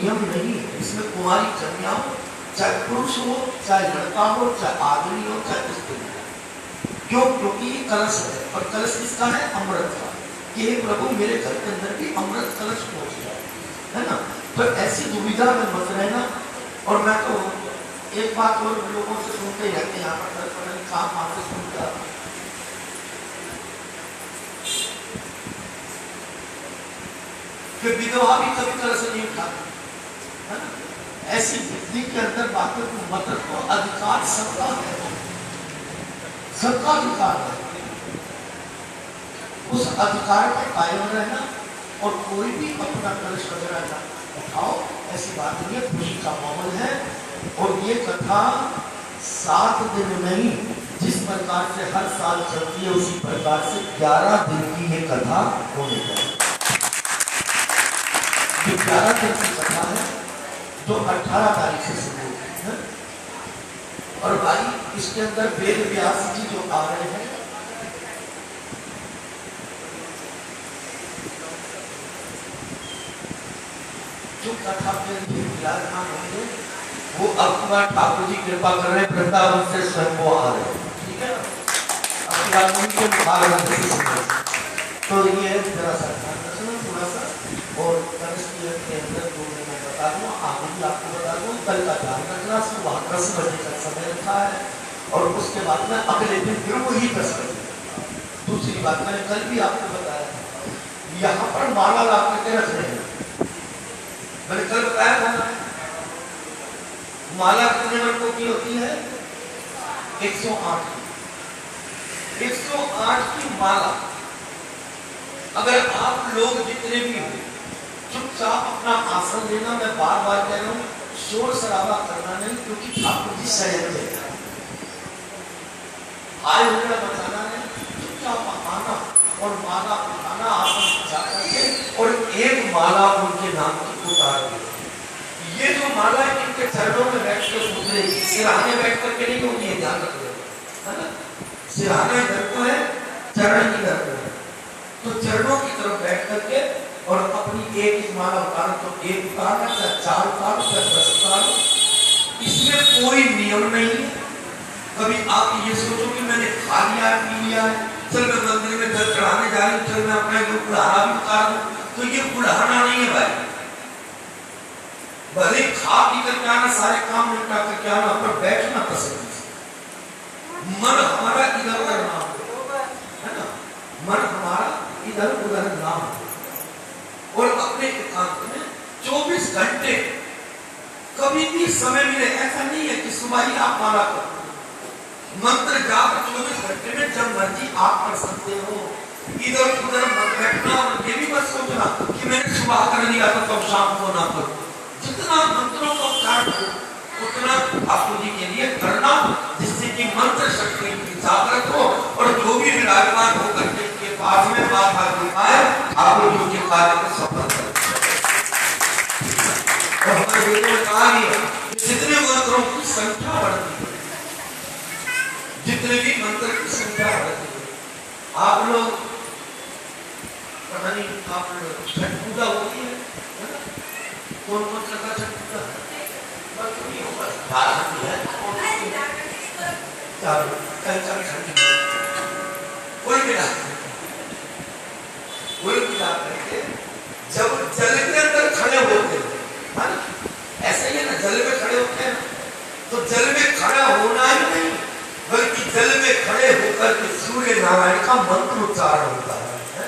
नियम नहीं है। इसमें कुमारी कन्या हो, चाहे पुरुष हो, चाहे लड़का हो, चाहे आदमी हो, चाहे स्त्री हो। क्यों? क्योंकि ये कलश है, और कलश किसका है? अमृत का। कि हे प्रभु मेरे घर के अंदर भी अमृत कलश पहुंच जाए, है ना। तो ऐसी दुविधा में मत रहना। और मैं तो एक बात और लोगों से सुनते ही रहते हैं, यहाँ पर पता नहीं कहाँ कहाँ से सुनता, कि विधवा भी कभी कलश नहीं उठाती, है ना। ऐसी बुद्धि के अंदर बातों को मत रखो। अधिकार सबका है, सबका अधिकार है। उस अधिकार पे कायम रहना, और कोई भी अपना कलश वगैरह ना उठाओ, ऐसी बात नहीं है। खुशी का माहौल है। और ये कथा 7 दिन नहीं, जिस प्रकार से हर साल चलती है उसी प्रकार से 11 दिन की ये कथा होने जाए। ये 11 दिन की कथा है जो 18 तारीख से शुरू होती है। और भाई इसके अंदर वेद व्यास जी जो आ रहे हैं, जो कथा के लिए विराजमान होंगे, वो अकुमार ठाकुर जी कृपा कर रहे हैं, वृंदावन से स्वयं वो आ रहे हैं, ठीक है। उनके मुखारबिंद से सुनो। तो ये जरा सा थोड़ा सा, और कलश के अंदर जो मैं बता दूं, आगे भी आपको बता दूं, कल का ध्यान रखना। सुबह 10 बजे का समय रखा है, और उसके बाद में अगले दिन फिर वही 10 बजे। दूसरी बात मैंने कल भी आपको बताया, यहाँ पर माला ला करके रख रहे हैं। मैंने कल बताया था ना, माला कितने वर्गों की होती है? 108 की। 108 की माला अगर आप लोग जितने भी हो, चुपचाप अपना आसन लेना। मैं बार बार कह रहा हूँ, शोर शराबा करना नहीं, क्योंकि ठाकुर जी शयन थे, आए हुए बताना नहीं। चुपचाप आना और माला उठाना, आसन जा करके, और एक माला उनके नाम की उतार दी। ये जो माला है इनके चरणों में बैठ के उतरेगी, सिरहाने बैठ करके नहीं होगी, ये ध्यान रखिए, है ना। सिरहाने इधर को है, चरण इधर को है, तो चरणों की तरफ बैठ करके और अपनी एक माला उतारो, तो एक उतारना, चाहे 4 उतारो, चाहे 10 उतारो। इसमें कोई नियम नहीं है। कभी आप ये सोचो कि मैंने खा लिया है, पी लिया है, चल मैं मंदिर में जल चढ़ाने जा रही हूँ, चल मैं अपना ये बुढ़ाना भी उतार दूं, तो ये बुढ़ाना नहीं है भाई। भले खा पी कर क्या ना, सारे काम निपटा कर क्या ना, पर बैठना पसंद है। मन हमारा इधर उधर ना हो, है ना। मन हमारा इधर उधर ना हो, और अपने एकांत में 24 घंटे कभी भी समय मिले। ऐसा नहीं है कि सुबह ही आप माला करो, मंत्र जाप 24 घंटे में जब मर्जी आप कर सकते हो। इधर उधर मत बैठना, और ये भी मत सोचना कि मैंने सुबह कर लिया था तो शाम को ना करो। जितना मंत्रों का उच्चारण हो उतना ठाकुर जी के लिए करना, जिससे कि मंत्र शक्ति जागृत हो, और जो भी विराजमान होकर के पास में माथा झुकाए, ठाकुर जी के कार्य को सफल करें। और हमारे वेदों में कहा गया कि जितने मंत्रों की संख्या बढ़ती है, जितने भी मंत्र की संख्या बढ़ती है, आप लोग पता नहीं, आप छठ पूजा होती है ना, कौन कौन सा छठ पूजा है? कोई मिला करके जब जल के अंदर खड़े होते हैं, ऐसा ही है ना, जल में खड़े होते हैं, तो जल में खड़ा होना ही नहीं, बल्कि जल में खड़े होकर के सूर्य नारायण का मंत्र उच्चारण होता है।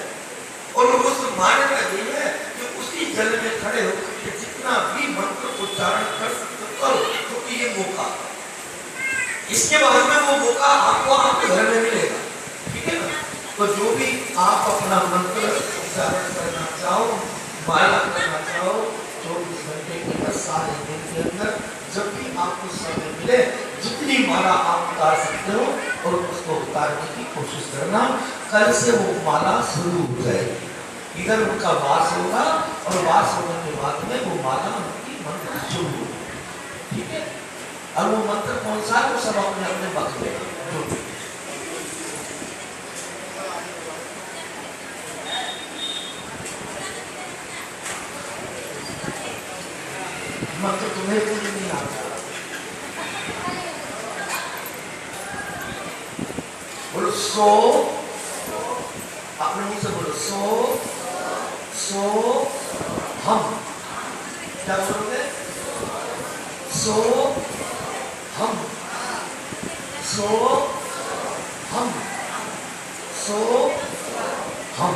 और उस मान्यता ये है कि उसी जल में खड़े होकर के जितना भी मंत्र उच्चारण कर सकते करो, क्योंकि ये मौका, इसके बाद में वो मौका आपको आपके घर में मिलेगा, ठीक है ना। तो जो भी आप अपना मंत्र उच्चारण करना चाहो, माला करना चाहो, 24 घंटे के अंदर, सारे दिन के अंदर, जब भी आपको समय मिले, जितनी माला आप उतार सकते हो, और उसको उतारने की कोशिश करना। कल से वो माला शुरू हो जाएगी। इधर उनका वास होगा, और वास होने के बाद में वो माला उनकी मंत्र शुरू होगी, ठीक है। और वो मंत्र कौन सा है, वो सब अपने अपने वक्त में मंत्र तुम्हें कुछ नहीं आता। बोलो सो, अपने मुंह से बोलो सो हम। क्या बोलोगे? सो हम, सो हम, सो हम।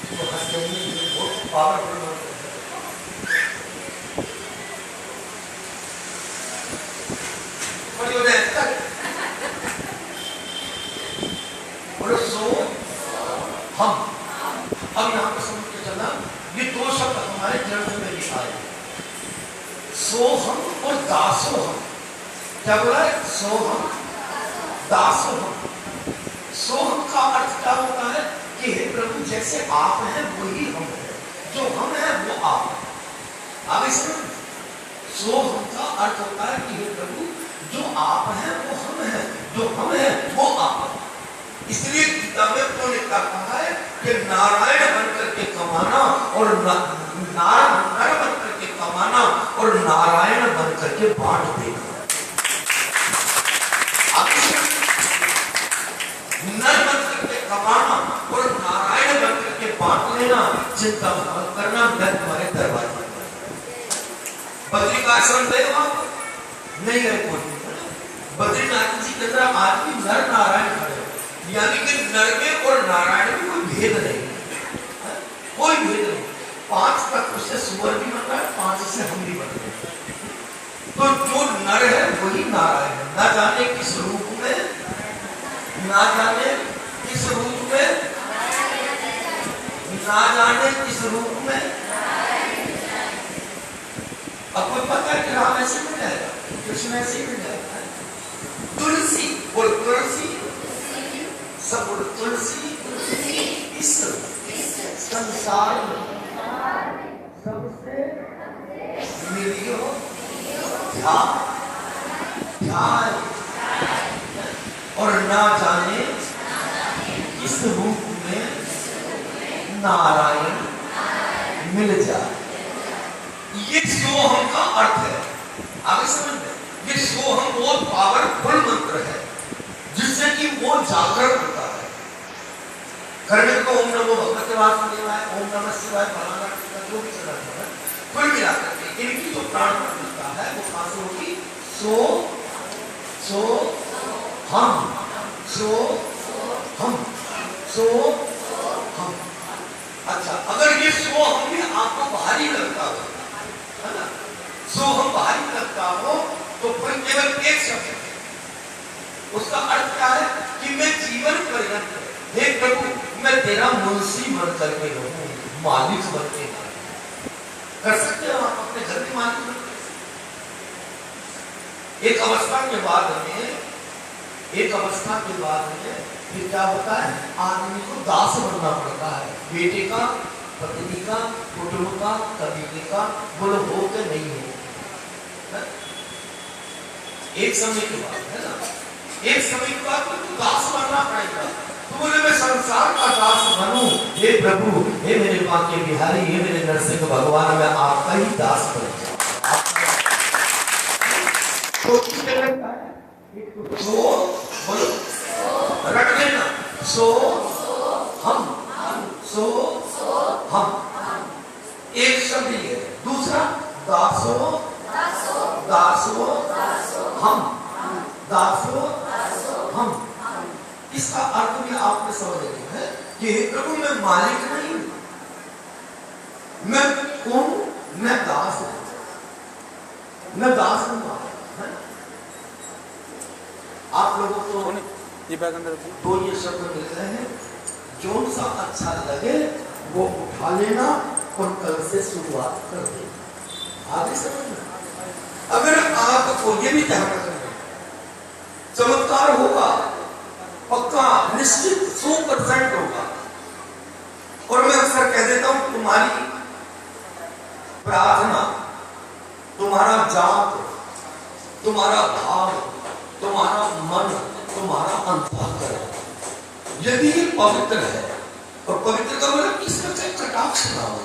तो हंसते ही बहुत पावरफुल होते हैं। बोलो सो हम। अब यहाँ पर समझ के चलना, ये दो शब्द हमारे ग्रंथ में लिखा है, सोहम और दासोहम। क्या बोला है? सोहम, दासोहम। सोहम का अर्थ क्या होता है कि हे प्रभु जैसे आप हैं वही हम हैं, जो हम हैं वो आप हैं। आगे समझ। सोहम का अर्थ होता है कि हे प्रभु जो आप हैं वो हम हैं, जो हम हैं वो आप हैं। इसलिए गीता में उन्होंने क्या कहा है कि नारायण बनकर के कमाना और नर बनकर के कमाना और नारायण बनकर के बांट देना। नर बनकर के कमाना और नारायण बनकर के बांट लेना, चिंता मत करना, मैं तुम्हारे दरबार में। बद्री का आश्रम गए वहां नहीं गए कोई? बद्रीनाथ जी के अंदर आज भी नर नारायण खड़े, यानी कि नर में और नारायण में कोई भेद नहीं, कोई भेद नहीं। 5 तत्व से सुअर भी बन रहा है, 5 से हम भी बन रहे हैं। तो जो नर है वही नारायण है। ना जाने किस रूप में, ना जाने किस रूप में, ना जाने किस रूप में। अब कोई पता है कि राम ऐसे बन जाएगा, कृष्ण ऐसे ही बन जाएगा। तुलसी बोल, तुलसी सब बोल, तुलसी इस संसार में सबसे निर्यो ध्यान और ना जाने किस रूप में नारायण मिल जाए। ये सोहम का अर्थ है। आगे समझ में, ये सोहम बहुत पावरफुल मंत्र है जिससे कि वो जागृत होता है। करने को ओम नमो भगवते वासुदेवाय, ओम नमः शिवाय, फलाना जो भी चला है, कुल मिलाकर के इनकी जो प्राण प्रतिष्ठा है वो कहां से होगी? सो हम, सो हम, सो हम। अच्छा, अगर ये सो हम भी आपको भारी लगता हो, है ना, सो हम भारी लगता हो तो फिर केवल एक शब्द है, उसका अर्थ क्या है कि मैं जीवन पर्यंत हे प्रभु मैं तेरा मुंशी बन करके रहूं, मालिक बन के कर सकते हो आप अपने घर के मालिक बन। एक अवस्था के बाद में फिर क्या होता है? आदमी को दास बनना पड़ता है, बेटे का, पत्नी का, कुटुंब का, कबीले का। बोलो हो के नहीं हो? एक समय के बाद, है ना, एक समय के बाद तो दास बनना पड़ेगा। तो बोले मैं संसार का दास बनूं, हे प्रभु, हे मेरे बांके बिहारी, हे मेरे नरसिंह भगवान, मैं आपका ही दास बन जाऊं। तो बोलो रट लेना, सो हम, सो हम, एक शब्द ये। दूसरा दासो, दासो हम, दासो हम। इसका अर्थ भी आपने समझ लिया है कि प्रभु मैं मालिक नहीं हूं, मैं कौन? मैं दास हूं, मैं दास हूं। आप लोगों को ये दो ये शब्द मिल रहे हैं, जो सा अच्छा लगे वो उठा लेना और कल से शुरुआत कर देना। आगे समझना। अगर आपको ये भी ध्यान रखना चमत्कार होगा, पक्का निश्चित 100% होगा। और मैं अक्सर कह देता हूं तुम्हारी प्रार्थना, तुम्हारा जाप, तुम्हारा भाव, तुम्हारा मन, तुम्हारा अंतःकरण यदि पवित्र है, और पवित्र का मतलब किसका चाहे कटाक्ष ना हो,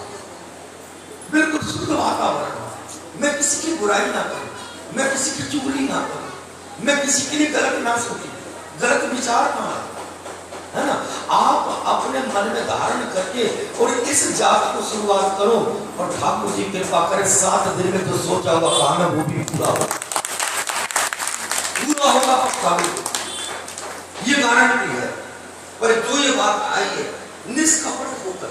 बुराई ना करूं, मैं किसी की चुगली ना करूं, मैं किसी के लिए गलत ना सोचूं, गलत विचार ना आए, है ना। आप अपने मन में धारण करके और इस जाप को शुरुआत करो और ठाकुर जी कृपा करें 7 दिन में जो सोचा हुआ काम है वो भी पूरा होगा, पूरा होगा पक्का। ये गारंटी है। पर जो ये बात आई है निष्कपट होकर,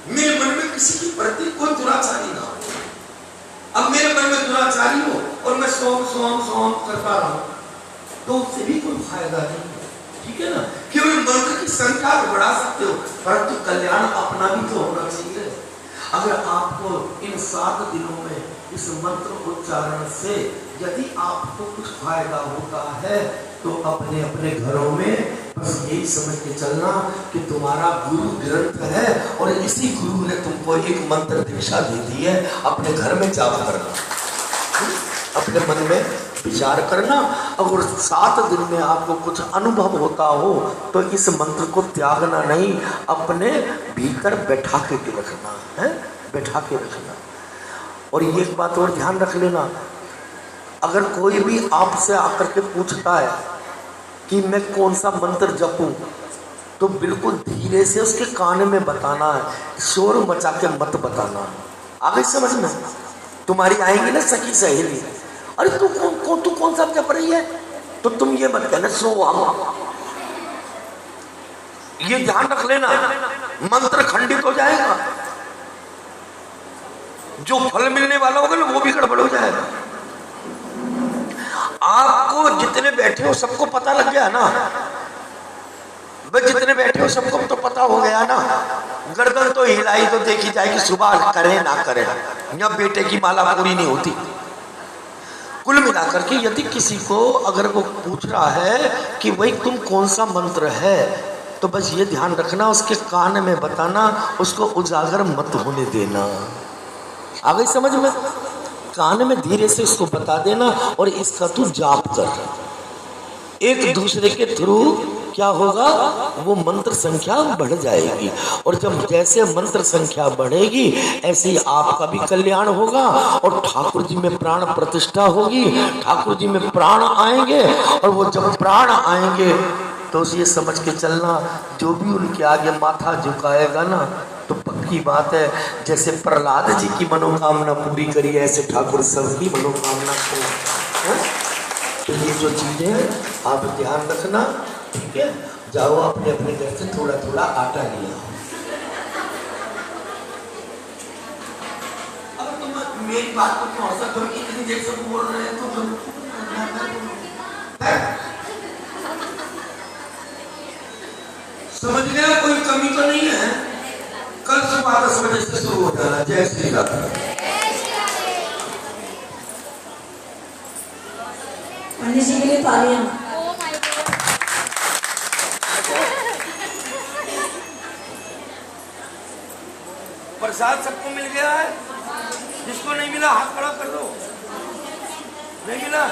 मेरे मन में किसी की प्रति कोई दुराचारी ना हो। अब मेरे मन में दुराचारी हो और मैं सोम सोम सोम करता रहूं तो उससे भी कोई फायदा नहीं है, ठीक है ना। केवल मंत्र की संख्या को बढ़ा सकते हो, परंतु कल्याण अपना भी तो होना चाहिए। अगर आपको इन 7 दिनों में इस मंत्र उच्चारण से यदि आपको कुछ फायदा होता है तो अपने अपने घरों में बस यही समझ के चलना कि तुम्हारा गुरु ग्रंथ है और इसी गुरु ने तुमको एक मंत्र दीक्षा दे दी है। अपने घर में जाप करना, अपने मन में विचार करना। अगर 7 दिन में आपको कुछ अनुभव होता हो तो इस मंत्र को त्यागना नहीं, अपने भीतर बैठा के रखना है, बैठा के रखना। और ये एक बात और ध्यान रख लेना, अगर कोई भी आपसे आकर के पूछता है कि मैं कौन सा मंत्र जपूं, तो बिल्कुल धीरे से उसके कान में बताना है, शोर मचा के मत बताना। आगे समझ में तुम्हारी आएंगी ना सखी सहेली, अरे तू कौन सा जप रही है, तो तुम ये मत कहना सो ये ध्यान रख लेना, मंत्र खंडित हो जाएगा, जो फल मिलने वाला होगा ना वो भी गड़बड़ हो जाएगा। आपको जितने बैठे हो सबको पता लग गया ना, बस जितने बैठे हो सबको तो पता हो गया ना। गर्दन तो हिलाई तो देखी जाएगी, सुबह करे ना करे, या बेटे की माला पूरी नहीं होती। कुल मिलाकर के यदि किसी को अगर वो पूछ रहा है कि भाई तुम कौन सा मंत्र है, तो बस ये ध्यान रखना उसके कान में बताना, उसको उजागर मत होने देना। आ गई समझ में? कान में धीरे से उसको बता देना और इसका तू जाप कर। एक दूसरे के थ्रू क्या होगा, वो मंत्र संख्या बढ़ जाएगी, और जब जैसे मंत्र संख्या बढ़ेगी ऐसे ही आपका भी कल्याण होगा और ठाकुर जी में प्राण प्रतिष्ठा होगी। ठाकुर जी में प्राण आएंगे और वो जब प्राण आएंगे तो ये समझ के चलना, जो भी उनके आगे माथा झुकाएगा ना, तो पक्की बात है जैसे प्रहलाद जी की मनोकामना पूरी करी ऐसे ठाकुर सबकी मनोकामना को। तो ये जो चीजें आप ध्यान रखना, ठीक है। जाओ अपने अपने घर से थोड़ा थोड़ा आटा लिया। अब तुम मेरी बात को क्यों हंसा, तुम इतनी देर से बोल रहे हैं तो तुम समझ गया, कोई कमी तो नहीं है। कल सुबह 10 बजे से शुरू हो जाना। जय श्री राम। पंडित जी के लिए तालियां। प्रसाद सबको मिल गया है, जिसको नहीं मिला हाथ खड़ा कर दो। नहीं मिला